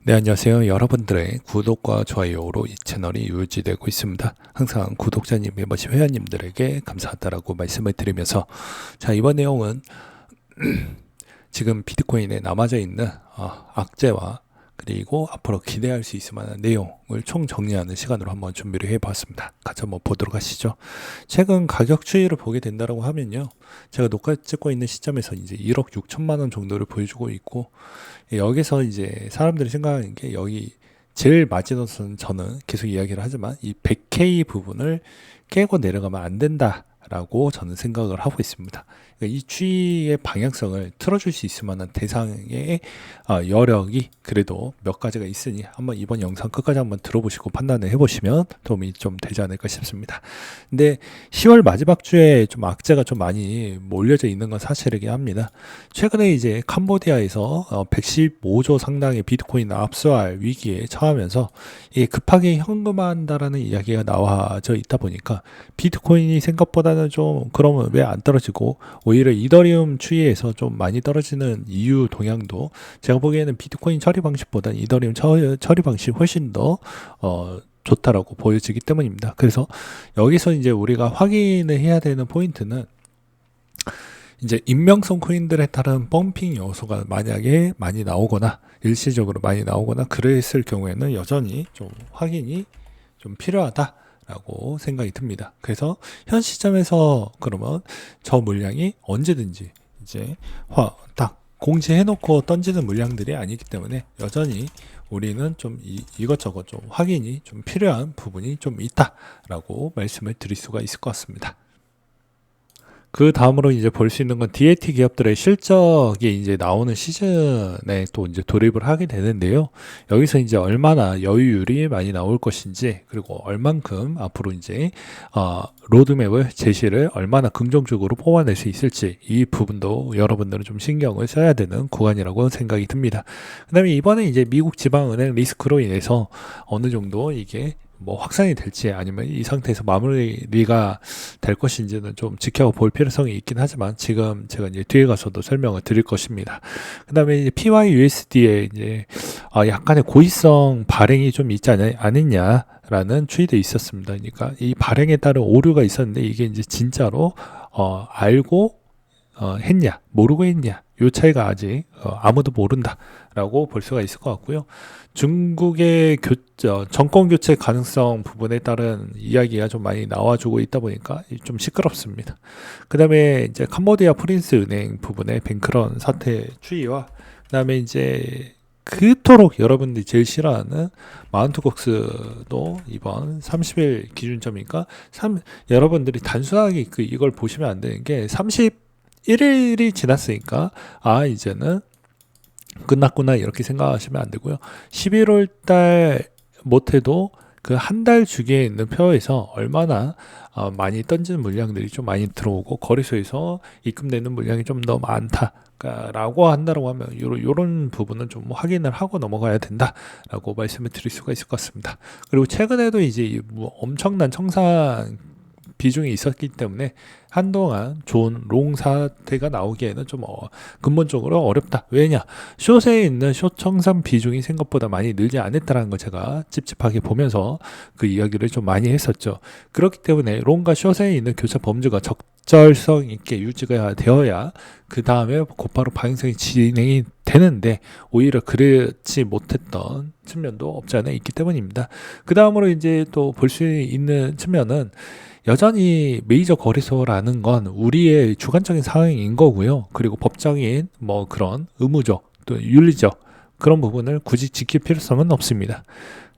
네, 안녕하세요. 여러분들의 구독과 좋아요로 이 채널이 유지되고 있습니다. 항상 구독자님, 멤버십 회원님들에게 감사하다라고 말씀을 드리면서, 자, 이번 내용은 지금 비트코인에 남아져 있는 악재와 그리고 앞으로 기대할 수 있을 만한 내용을 총 정리하는 시간으로 한번 준비를 해봤습니다. 같이 한번 보도록 하시죠. 최근 가격 추이를 보게 된다고 하면요, 제가 녹화 찍고 있는 시점에서 이제 1억 6천만 원 정도를 보여주고 있고, 여기서 이제 사람들이 생각하는 게, 여기 제일 마지노선, 저는 계속 이야기를 하지만 이 100K 부분을 깨고 내려가면 안 된다라고 저는 생각을 하고 있습니다. 그러니까 이 추이의 방향성을 틀어줄 수 있을 만한 대상의 여력이 그래도 몇 가지가 있으니 한번 이번 영상 끝까지 한번 들어보시고 판단을 해보시면 도움이 좀 되지 않을까 싶습니다. 근데 10월 마지막 주에 좀 악재가 좀 많이 몰려져 있는 건 사실이긴 합니다. 최근에 이제 캄보디아에서 115조 상당의 비트코인 압수할 위기에 처하면서 이게 급하게 현금화한다라는 이야기가 나와져 있다 보니까 비트코인이 생각보다는 좀 그러면 왜 안 떨어지고 오히려 이더리움 추이에서 좀 많이 떨어지는 이유 동향도 제가 보기에는 비트코인 처리 방식보다 이더리움 처리 방식이 훨씬 더 좋다라고 보여지기 때문입니다. 그래서 여기서 이제 우리가 확인을 해야 되는 포인트는, 이제 익명성 코인들에 따른 펌핑 요소가 만약에 많이 나오거나 일시적으로 많이 나오거나 그랬을 경우에는 여전히 좀 확인이 좀 필요하다라고 생각이 듭니다. 그래서 현 시점에서 그러면 저 물량이 언제든지 이제 딱 공지해놓고 던지는 물량들이 아니기 때문에 여전히 우리는 좀 이것저것 좀 확인이 좀 필요한 부분이 좀 있다라고 말씀을 드릴 수가 있을 것 같습니다. 그 다음으로 이제 볼 수 있는 건 DAT 기업들의 실적이 이제 나오는 시즌에 또 이제 돌입을 하게 되는데요. 여기서 이제 얼마나 여유율이 많이 나올 것인지, 그리고 얼만큼 앞으로 이제 로드맵을 제시를 얼마나 긍정적으로 뽑아낼 수 있을지, 이 부분도 여러분들은 좀 신경을 써야 되는 구간이라고 생각이 듭니다. 그 다음에 이번에 이제 미국 지방은행 리스크로 인해서 어느 정도 이게 뭐 확산이 될지 아니면 이 상태에서 마무리가 될 것인지는 좀 지켜볼 필요성이 있긴 하지만, 지금 제가 이제 뒤에 가서도 설명을 드릴 것입니다. 그 다음에 이제 PYUSD에 이제 약간의 고의성 발행이 좀 있지 않았냐라는 추이도 있었습니다. 그러니까 이 발행에 따른 오류가 있었는데 이게 이제 진짜로 알고 했냐 모르고 했냐, 요 차이가 아직 아무도 모른다라고 볼 수가 있을 것 같고요. 중국의 정권 교체 가능성 부분에 따른 이야기가 좀 많이 나와주고 있다 보니까 좀 시끄럽습니다. 그 다음에 이제 캄보디아 프린스 은행 부분의 뱅크런 사태 추이와, 그 다음에 이제 그토록 여러분들이 제일 싫어하는 마운트곡스도 이번 30일 기준점이니까, 여러분들이 단순하게 이걸 보시면 안 되는 게, 31일이 지났으니까 이제는 끝났구나 이렇게 생각하시면 안 되고요. 11월 달 못해도 그 한 달 주기에 있는 표에서 얼마나 많이 던지는 물량들이 좀 많이 들어오고 거래소에서 입금되는 물량이 좀 더 많다라고 한다고 하면 요런 부분은 좀 확인을 하고 넘어가야 된다라고 말씀을 드릴 수가 있을 것 같습니다. 그리고 최근에도 이제 뭐 엄청난 청산 비중이 있었기 때문에 한동안 좋은 롱 사태가 나오기에는 좀 근본적으로 어렵다. 왜냐? 숏에 있는 숏 청산 비중이 생각보다 많이 늘지 않았다는 걸 제가 찝찝하게 보면서 그 이야기를 좀 많이 했었죠. 그렇기 때문에 롱과 숏에 있는 교차 범주가 적절성 있게 유지가 되어야 그 다음에 곧바로 방향성이 진행이 되는데, 오히려 그렇지 못했던 측면도 없지 않아 있기 때문입니다. 그 다음으로 이제 또 볼 수 있는 측면은, 여전히 메이저 거래소라는 건 우리의 주관적인 상황인 거고요. 그리고 법적인 뭐 그런 의무적 또 윤리적 그런 부분을 굳이 지킬 필요성은 없습니다.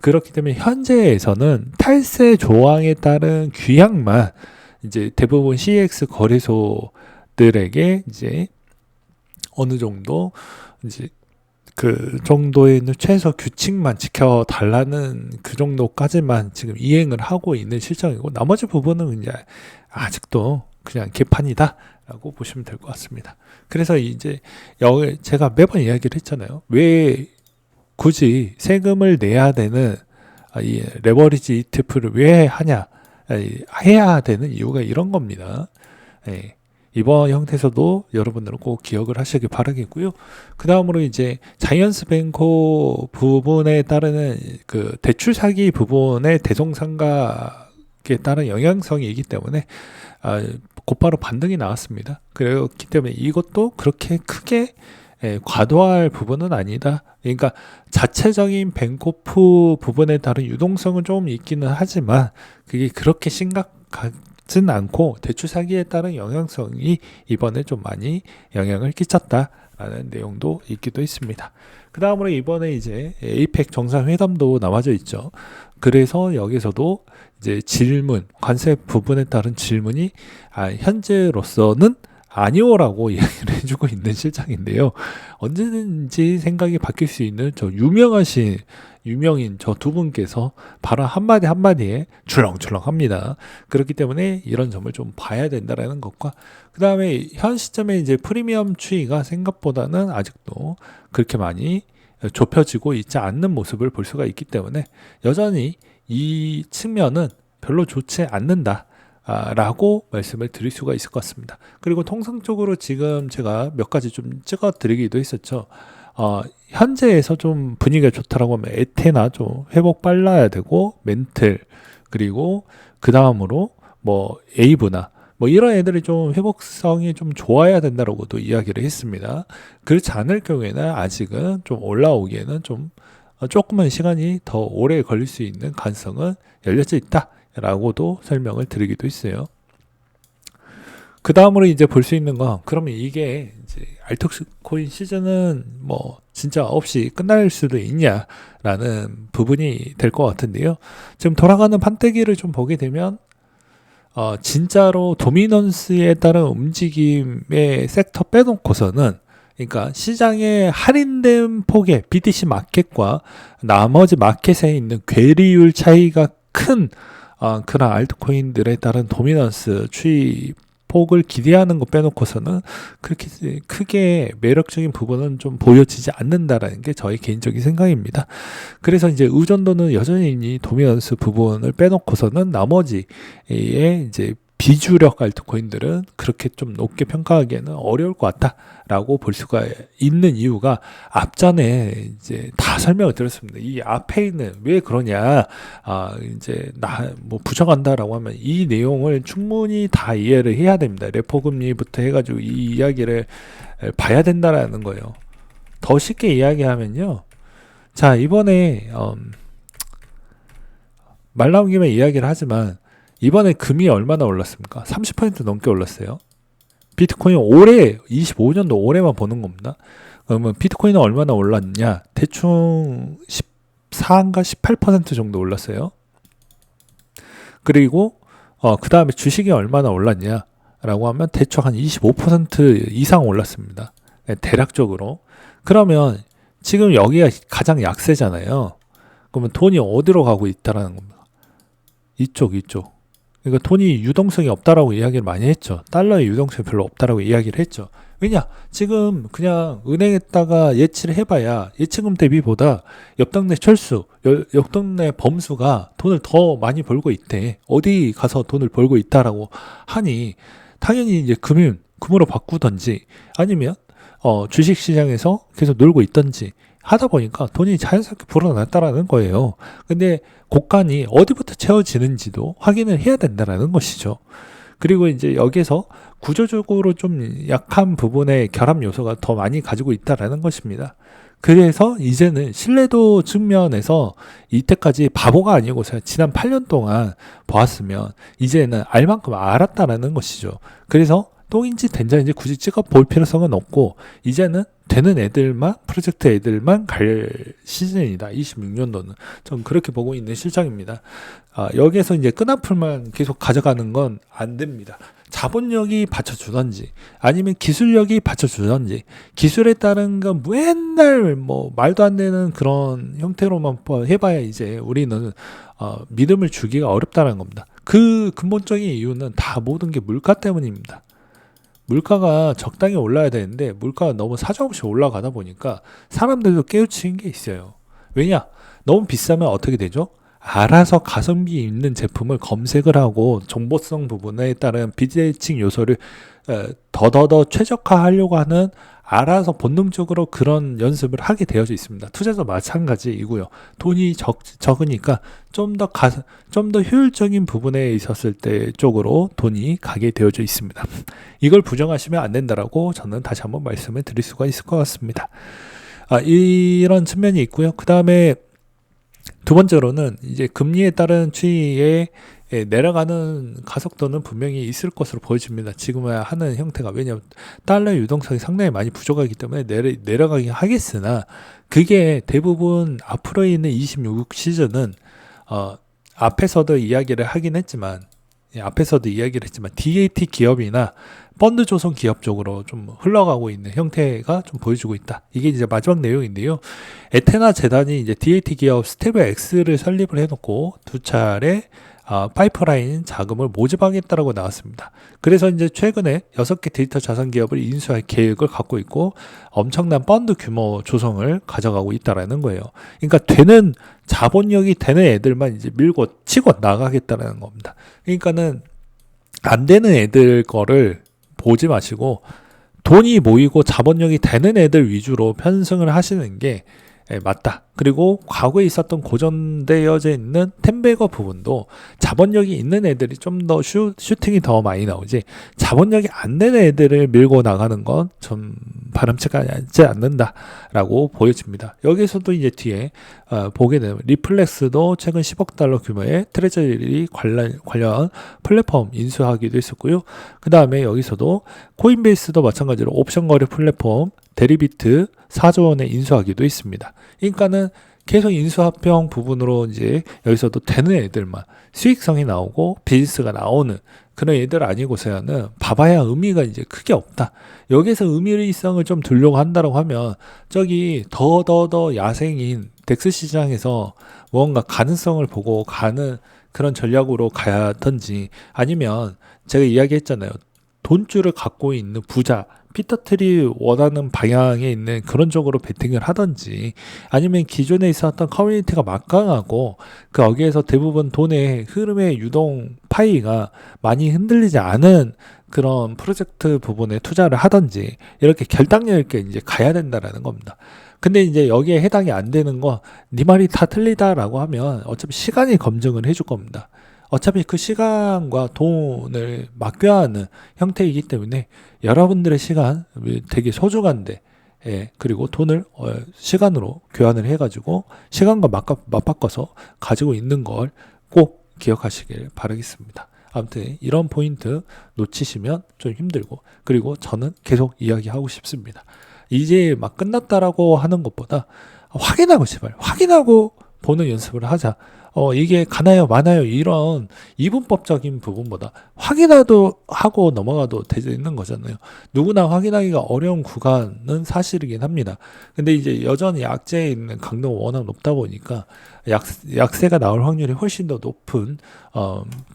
그렇기 때문에 현재에서는 탈세 조항에 따른 규약만 이제 대부분 CEX 거래소들에게 이제 어느 정도 이제 그 정도의 최소 규칙만 지켜달라는 그 정도까지만 지금 이행을 하고 있는 실정이고, 나머지 부분은 이제 아직도 그냥 개판이다라고 보시면 될 것 같습니다. 그래서 이제 여기 제가 매번 이야기를 했잖아요. 왜 굳이 세금을 내야 되는 이 레버리지 ETF를 왜 하냐, 해야 되는 이유가 이런 겁니다. 이번 형태에서도 여러분들은 꼭 기억을 하시길 바라겠고요. 그 다음으로 이제 자이언스 뱅코 부분에 따르는 그 대출 사기 부분의 대송상각에 따른 영향성이기 때문에 곧바로 반등이 나왔습니다. 그렇기 때문에 이것도 그렇게 크게 과도할 부분은 아니다. 그러니까 자체적인 뱅코프 부분에 따른 유동성은 좀 있기는 하지만 그게 그렇게 심각하진 않고 대출 사기에 따른 영향성이 이번에 좀 많이 영향을 끼쳤다라는 내용도 있기도 있습니다. 그 다음으로 이번에 이제 에이펙 정상회담도 나와져 있죠. 그래서 여기서도 이제 질문, 관세 부분에 따른 질문이 현재로서는 아니오라고 이야기를 해주고 있는 실장인데요. 언제든지 생각이 바뀔 수 있는 저 유명인 저 두 분께서 발언 한마디 한마디에 출렁출렁합니다. 그렇기 때문에 이런 점을 좀 봐야 된다라는 것과 그 다음에 현 시점에 이제 프리미엄 추이가 생각보다는 아직도 그렇게 많이 좁혀지고 있지 않는 모습을 볼 수가 있기 때문에 여전히 이 측면은 별로 좋지 않는다. 라고 말씀을 드릴 수가 있을 것 같습니다. 그리고 통상적으로 지금 제가 몇 가지 좀 찍어 드리기도 했었죠. 현재에서 좀 분위기가 좋다라고 하면 에테나 좀 회복 빨라야 되고 멘틀 그리고 그 다음으로 뭐 에이브나 뭐 이런 애들이 좀 회복성이 좀 좋아야 된다라고도 이야기를 했습니다. 그렇지 않을 경우에는 아직은 좀 올라오기에는 좀 조금만 시간이 더 오래 걸릴 수 있는 가능성은 열려져 있다. 라고도 설명을 드리기도 했어요. 그 다음으로 이제 볼 수 있는 건 그러면 이게 이제 알트코인 시즌은 뭐 진짜 없이 끝날 수도 있냐라는 부분이 될 것 같은데요. 지금 돌아가는 판때기를 좀 보게 되면 진짜로 도미넌스에 따른 움직임의 섹터 빼놓고서는 그러니까 시장의 할인된 폭의 BTC 마켓과 나머지 마켓에 있는 괴리율 차이가 큰 그런 알트코인들에 따른 도미넌스 추이 폭을 기대하는 것 빼놓고서는 그렇게 크게 매력적인 부분은 좀 보여지지 않는다라는 게 저의 개인적인 생각입니다. 그래서 이제 의존도는 여전히 이 도미넌스 부분을 빼놓고서는 나머지의 이제 비주력 알트코인들은 그렇게 좀 높게 평가하기에는 어려울 것 같다라고 볼 수가 있는 이유가 앞전에 이제 다 설명을 드렸습니다. 이 앞에 있는 왜 그러냐, 이제 뭐 부정한다라고 하면 이 내용을 충분히 다 이해를 해야 됩니다. 레포 금리부터 해가지고 이 이야기를 봐야 된다라는 거예요. 더 쉽게 이야기하면요. 자, 이번에 말 나온 김에 이야기를 하지만 이번에 금이 얼마나 올랐습니까? 30% 넘게 올랐어요. 비트코인 올해 25년도 올해만 보는 겁니다. 그러면 비트코인은 얼마나 올랐냐? 대충 14인가 18% 정도 올랐어요. 그리고 그 다음에 주식이 얼마나 올랐냐라고 하면 대충 한 25% 이상 올랐습니다. 대략적으로. 그러면 지금 여기가 가장 약세잖아요. 그러면 돈이 어디로 가고 있다라는 겁니다. 이쪽. 그러니까 돈이 유동성이 없다라고 이야기를 많이 했죠. 달러의 유동성이 별로 없다라고 이야기를 했죠. 왜냐? 지금 그냥 은행에다가 예치를 해봐야 예치금 대비보다 옆 동네 철수, 옆 동네 범수가 돈을 더 많이 벌고 있대. 어디 가서 돈을 벌고 있다라고 하니 당연히 이제 금으로 바꾸던지 아니면 주식시장에서 계속 놀고 있던지 하다 보니까 돈이 자연스럽게 불어났다라는 거예요. 근데 곡간이 어디부터 채워지는지도 확인을 해야 된다라는 것이죠. 그리고 이제 여기서 구조적으로 좀 약한 부분의 결합 요소가 더 많이 가지고 있다라는 것입니다. 그래서 이제는 신뢰도 측면에서 이때까지 바보가 아니고 지난 8년 동안 보았으면 이제는 알 만큼 알았다라는 것이죠. 그래서 똥인지 된장인지 굳이 찍어 볼 필요성은 없고 이제는 되는 애들만 프로젝트 애들만 갈 시즌이다. 26년도는 전 그렇게 보고 있는 실정입니다. 여기에서 이제 끈앞풀만 계속 가져가는 건 안 됩니다. 자본력이 받쳐주던지 아니면 기술력이 받쳐주던지 기술에 따른 건 맨날 뭐 말도 안 되는 그런 형태로만 해봐야 이제 우리는 믿음을 주기가 어렵다는 겁니다. 그 근본적인 이유는 다 모든 게 물가 때문입니다. 물가가 적당히 올라야 되는데 물가가 너무 사정없이 올라가다 보니까 사람들도 깨우치는 게 있어요. 왜냐? 너무 비싸면 어떻게 되죠? 알아서 가성비 있는 제품을 검색을 하고 정보성 부분에 따른 비대칭 요소를 더더더 최적화하려고 하는, 알아서 본능적으로 그런 연습을 하게 되어져 있습니다. 투자도 마찬가지이고요. 돈이 적으니까 좀 더 효율적인 부분에 있었을 때 쪽으로 돈이 가게 되어져 있습니다. 이걸 부정하시면 안 된다라고 저는 다시 한번 말씀을 드릴 수가 있을 것 같습니다. 이런 측면이 있고요. 그 다음에 두 번째로는 이제 금리에 따른 추이에 내려가는 가속도는 분명히 있을 것으로 보여집니다. 지금은 하는 형태가, 왜냐하면 달러 유동성이 상당히 많이 부족하기 때문에 내려가긴 하겠으나, 그게 대부분 앞으로 있는 26 시즌은 앞에서도 이야기를 했지만 DAT 기업이나 펀드 조성 기업 쪽으로 좀 흘러가고 있는 형태가 좀 보여주고 있다. 이게 이제 마지막 내용인데요. 에테나 재단이 이제 DAT 기업 스테브 X를 설립을 해놓고 두 차례 파이프라인 자금을 모집하겠다라고 나왔습니다. 그래서 이제 최근에 6개 데이터 자산 기업을 인수할 계획을 갖고 있고 엄청난 펀드 규모 조성을 가져가고 있다라는 거예요. 그러니까 자본력이 되는 애들만 이제 밀고 치고 나가겠다라는 겁니다. 그러니까는 안 되는 애들 거를 보지 마시고 돈이 모이고 자본력이 되는 애들 위주로 편승을 하시는 게 맞다. 그리고 과거에 있었던 고전되어져 있는 템베거 부분도 자본력이 있는 애들이 좀 더 슈팅이 더 많이 나오지, 자본력이 안 되는 애들을 밀고 나가는 건 좀 바람직하지 않는다라고 보여집니다. 여기서도 이제 뒤에 보게 되면 리플렉스도 최근 10억 달러 규모의 트레저리 관련 플랫폼 인수하기도 했었고요. 그 다음에 여기서도 코인베이스도 마찬가지로 옵션 거래 플랫폼 데리비트 4조 원에 인수하기도 있습니다. 그러니까는 계속 인수합병 부분으로 이제 여기서도 되는 애들만 수익성이 나오고 비즈니스가 나오는 그런 애들 아니고서야는 봐봐야 의미가 이제 크게 없다. 여기서 의미성을 좀 두려고 한다고 하면 저기 더 야생인 덱스 시장에서 뭔가 가능성을 보고 가는 그런 전략으로 가야든지, 아니면 제가 이야기했잖아요. 돈줄을 갖고 있는 부자 피터틀이 원하는 방향에 있는 그런 쪽으로 베팅을 하든지, 아니면 기존에 있었던 커뮤니티가 막강하고 그 거기에서 대부분 돈의 흐름의 유동 파이가 많이 흔들리지 않은 그런 프로젝트 부분에 투자를 하든지, 이렇게 결단력 있게 이제 가야 된다라는 겁니다. 근데 이제 여기에 해당이 안 되는 거, 네 말이 다 틀리다라고 하면 어차피 시간이 검증을 해줄 겁니다. 어차피 그 시간과 돈을 맞교하는 형태이기 때문에 여러분들의 시간 되게 소중한데, 그리고 돈을 시간으로 교환을 해가지고 시간과 맞바꿔서 가지고 있는 걸 꼭 기억하시길 바라겠습니다. 아무튼 이런 포인트 놓치시면 좀 힘들고, 그리고 저는 계속 이야기하고 싶습니다. 이제 막 끝났다라고 하는 것보다 확인하고, 제발 확인하고 보는 연습을 하자. 이게 가나요 마나요 이런 이분법적인 부분보다 확인하도 하고 넘어가도 되는 거잖아요. 누구나 확인하기가 어려운 구간은 사실이긴 합니다. 근데 이제 여전히 약재에 있는 강도가 워낙 높다 보니까 약세가 나올 확률이 훨씬 더 높은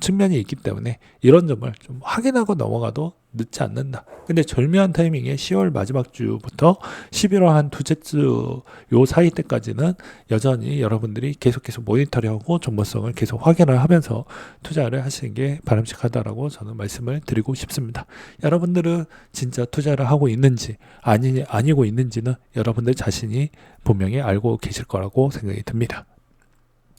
측면이 있기 때문에 이런 점을 좀 확인하고 넘어가도 늦지 않는다. 근데 절묘한 타이밍에 10월 마지막 주부터 11월 한 두째 주 요 사이 때까지는 여전히 여러분들이 계속해서 모니터링하고 정보성을 계속 확인을 하면서 투자를 하시는 게 바람직하다라고 저는 말씀을 드리고 싶습니다. 여러분들은 진짜 투자를 하고 있는지 아니고 있는지는 여러분들 자신이 분명히 알고 계실 거라고 생각이 듭니다.